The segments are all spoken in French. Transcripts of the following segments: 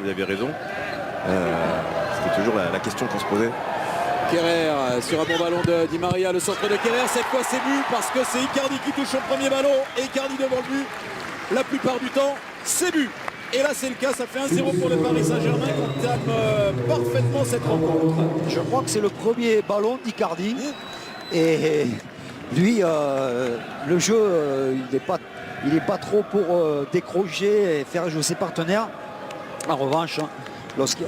vous avez raison. C'était toujours la question qu'on se posait. Kerrer sur un bon ballon de Di Maria, le centre de Kerrer, cette fois c'est but parce que c'est Icardi qui touche au premier ballon et Icardi devant le but. La plupart du temps, c'est but. Et là c'est le cas, ça fait 1-0 pour le Paris Saint-Germain qui entame parfaitement cette rencontre. Je crois que c'est le premier ballon d'Icardi. Et lui, le jeu, il n'est pas trop pour décrocher et faire jouer ses partenaires. En revanche, lorsqu'il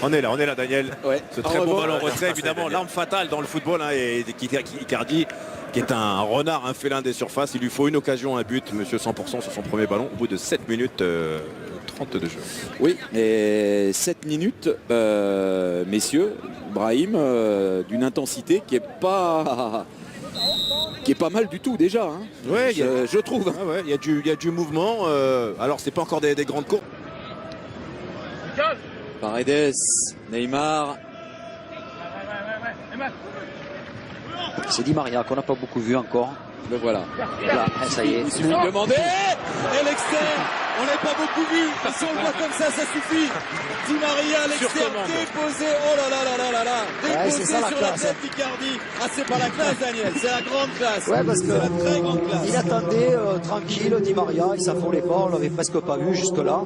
On est là, Daniel. Ouais. Ce très beau ballon retrait, évidemment, l'arme fatale dans le football. Hein, et Icardi, qui est un renard, un félin des surfaces. Il lui faut une occasion, un but, monsieur 100% sur son premier ballon, au bout de 7 minutes 30 de jeu. Oui, et 7 minutes, messieurs, Brahim, d'une intensité qui est pas mal du tout déjà. Hein. Ouais, je trouve. Ah ouais, il y a du mouvement. Alors, c'est pas encore des grandes courses. Paredes, Neymar. C'est Di Maria qu'on n'a pas beaucoup vu encore. Le voilà. Là, ça y est. Il suffit de demander. Et l'externe, on l'a pas beaucoup vu. Si on le voit comme ça suffit. Di Maria à l'externe, déposé. Oh là là là là là là. Déposé sur la tête d'Icardi. Ah, c'est pas la classe, Daniel. C'est la grande classe. Ouais, parce que c'est la très grande classe. il attendait tranquille Di Maria, il s'affolait pas, on l'avait presque pas vu jusque-là.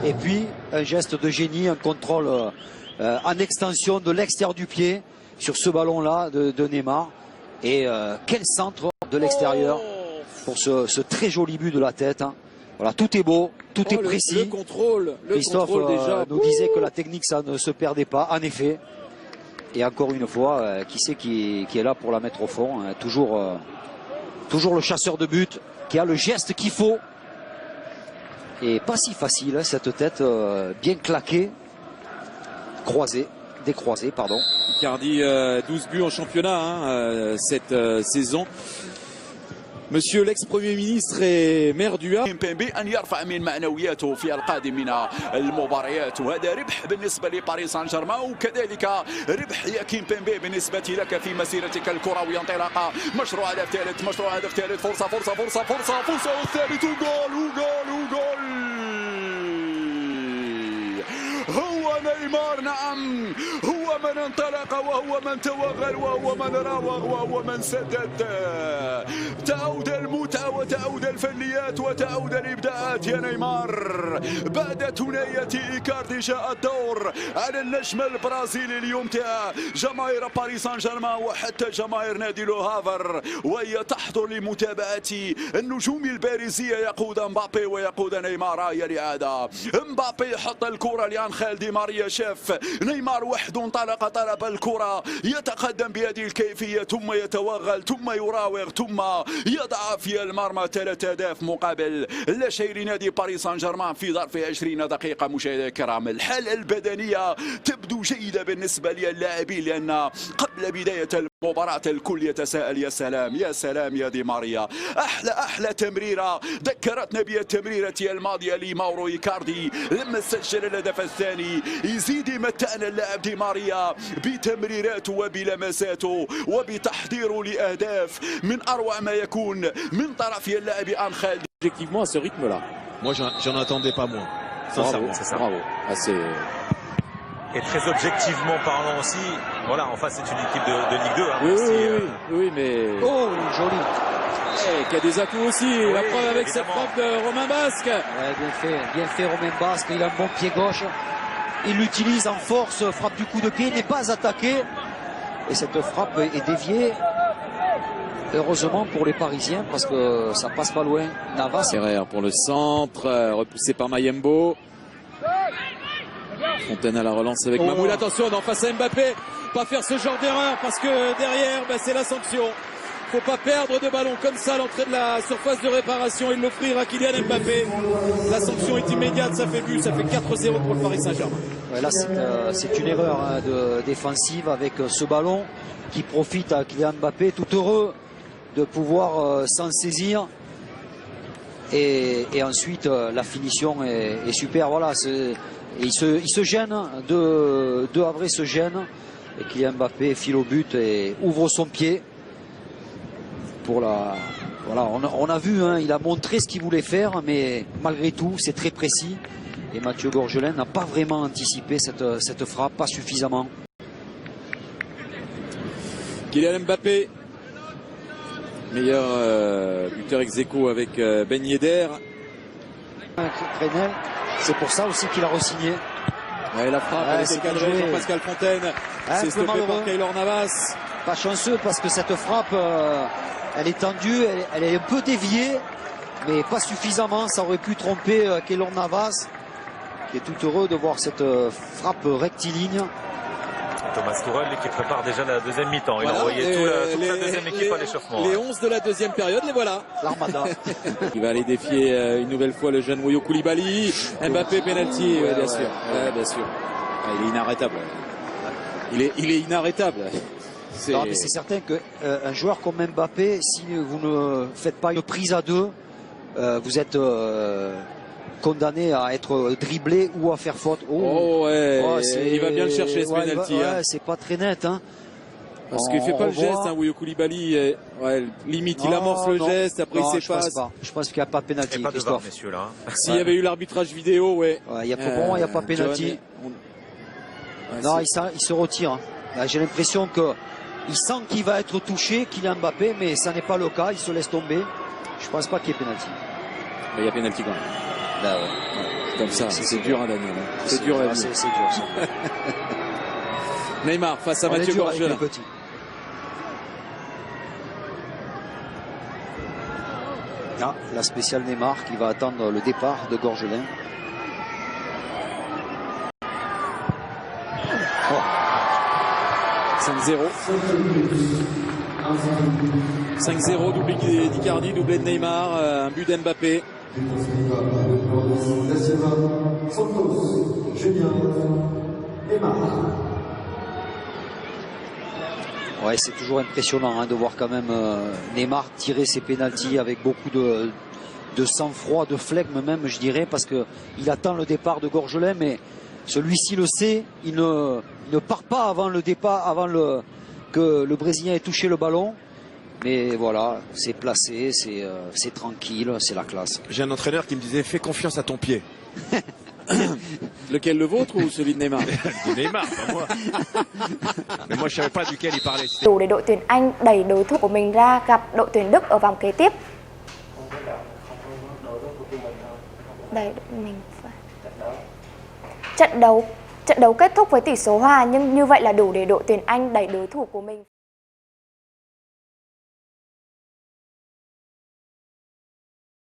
Et puis, un geste de génie, un contrôle en extension de l'extérieur du pied sur ce ballon-là de Neymar. Et quel centre de l'extérieur pour ce très joli but de la tête. Hein. Voilà, tout est beau, tout est précis. Le contrôle déjà. Nous disait que la technique, ça ne se perdait pas, en effet. Et encore une fois, qui c'est qui est là pour la mettre au fond, hein. Toujours le chasseur de but qui a le geste qu'il faut. Et pas si facile, hein, cette tête bien claquée, décroisée, pardon. Icardi, 12 buts en championnat hein, cette saison. Monsieur l'ex-premier ministre et maire du Havre. كيمبيمبي أن يرفع من معنوياته في القادم من المباريات وهذا ربح بالنسبة لباريس سان جيرمان وكذلك ربح يا كيمبيمبي بالنسبة لك في مسيرتك الكروية انطلاقة مشروع هدف ثالث فرصة والثالث وجول هو نيمار نعم هو من انطلق وهو من توغل وهو من راوغ وهو من سدد تعود المتعة وتعود الفنيات وتعود الإبداعات يا نيمار بعد ثنائية إيكاردي جاء الدور على النجم البرازيلي ليمتع جماهير باريس سان جيرمان وحتى جماهير نادي لو هافر وهي تحضر لمتابعة النجوم البارزية يقود مبابي ويقود نيمار يا الإعادة مبابي يحط الكرة لأنخيل دي ماريا شاف نيمار وحده انطلق طلب الكرة يتقدم بهذه الكيفية ثم يتوغل ثم يراوغ ثم يضع في المرمى 3 أهداف مقابل لا شيء لنادي باريس سان جيرمان في ظرف 20 دقيقة. مشاهدينا الكرام الحالة البدنية تبدو جيدة بالنسبة للاعبين لأن قبل بداية المباراة الكل يتساءل يا سلام يا دي ماريا أحلى تمريرة ذكرتنا بالتمريرة الماضية لماورو إيكاردي لما سجل الهدف الثاني يزيد يمتعنا اللاعب دي ماريا بتمريراته وبلمساته وبتحضيره لأهداف من أروع ما يكون من طرف اللاعب أنخيل. Objectivement à ce rythme-là. Moi, j'en attendais pas moins. Sincèrement. C'est ça. Bravo. Ah, Et très objectivement parlant aussi, voilà, en face c'est une équipe de Ligue 2. Hein, oui, mais... Oh, joli. Qui a des atouts aussi, la preuve avec cette frappe de Romain Basque. Ouais, bien fait Romain Basque, il a un bon pied gauche. Il l'utilise en force, frappe du coup de pied, n'est pas attaqué. Et cette frappe est déviée. Heureusement pour les Parisiens, parce que ça passe pas loin. Navas. Ferrer pour le centre, repoussé par Mayembo. Fontaine à la relance avec Mamoul. Attention, non, face à Mbappé. Pas faire ce genre d'erreur, parce que derrière, c'est la sanction. Faut pas perdre de ballon comme ça à l'entrée de la surface de réparation et l'offrir à Kylian Mbappé. La sanction est immédiate, ça fait but, ça fait 4-0 pour le Paris Saint-Germain. Ouais, là, c'est une erreur hein, défensive avec ce ballon qui profite à Kylian Mbappé, tout heureux de pouvoir s'en saisir. Et ensuite, la finition est super. Voilà, il se gêne, De Havre se gêne. Et Kylian Mbappé file au but et ouvre son pied pour Voilà, on a vu, hein, il a montré ce qu'il voulait faire, mais malgré tout, c'est très précis. Et Mathieu Gorgelin n'a pas vraiment anticipé cette frappe, pas suffisamment. Kylian Mbappé, meilleur buteur ex aequo avec Ben Yedder. Krenel, c'est pour ça aussi qu'il a re-signé. Ouais, la frappe, elle était cadrée, Jean-Pascal Fontaine. C'est stoppé par Keylor Navas. Pas chanceux parce que cette frappe, elle est tendue, elle est un peu déviée, mais pas suffisamment. Ça aurait pu tromper Keylor Navas, qui est tout heureux de voir cette frappe rectiligne. Thomas Tuchel qui prépare déjà la deuxième mi-temps. Il a envoyé toute la deuxième équipe à l'échauffement. Les 11 de la deuxième période, les voilà. L'Armada. Il va aller défier une nouvelle fois le jeune Moyo Koulibaly. Mbappé, penalty, bien sûr. Ouais, bien sûr. Il est inarrêtable. Il est inarrêtable. Non, mais c'est certain qu'un joueur comme Mbappé, si vous ne faites pas une prise à deux, vous êtes condamné à être dribblé ou à faire faute. Oh ouais, il va bien le chercher ce penalty. Ouais, c'est pas très net. Hein. Parce qu'il fait pas le geste, hein, Moyo Koulibaly. Limite, il amorce le geste, après il s'efface. Je pense qu'il n'y a pas de penalty. Il n'y a pas de VAR, messieurs, là. S'il y avait eu l'arbitrage vidéo, ouais. Il y a il n'y a pas de penalty. Non, il se retire. J'ai l'impression qu'il sent qu'il va être touché, Kylian Mbappé, mais ça n'est pas le cas. Il se laisse tomber. Je pense pas qu'il y ait penalty. Mais il y a penalty quand même. Là, ouais. Comme ça, c'est dur, hein, Daniel. C'est dur à vivre. C'est dur, ça. Neymar face à Mathieu Gorgelin. Ah, la spéciale Neymar qui va attendre le départ de Gorgelin. Oh. 5-0. 5-0, doublé d'Icardi, doublé de Neymar, un but d'Mbappé. Ouais, c'est toujours impressionnant hein, de voir quand même Neymar tirer ses pénaltys avec beaucoup de sang-froid, de flegme même, je dirais, parce que il attend le départ de Gorgelin, mais celui-ci le sait, il ne part pas avant le départ, que le Brésilien ait touché le ballon. Mais voilà, c'est placé, c'est tranquille, c'est la classe. J'ai un entraîneur qui me disait fais confiance à ton pied. Lequel, le vôtre ou celui de Neymar? De Neymar, pas moi. Mais moi je savais pas duquel il parlait. Đủ để đội tuyển Anh đẩy đối thủ của mình ra gặp đội tuyển Đức ở vòng kế tiếp. Đẩy mình trận đấu kết thúc với tỷ số hòa, nhưng như vậy là đủ để đội tuyển Anh đẩy đối thủ của mình.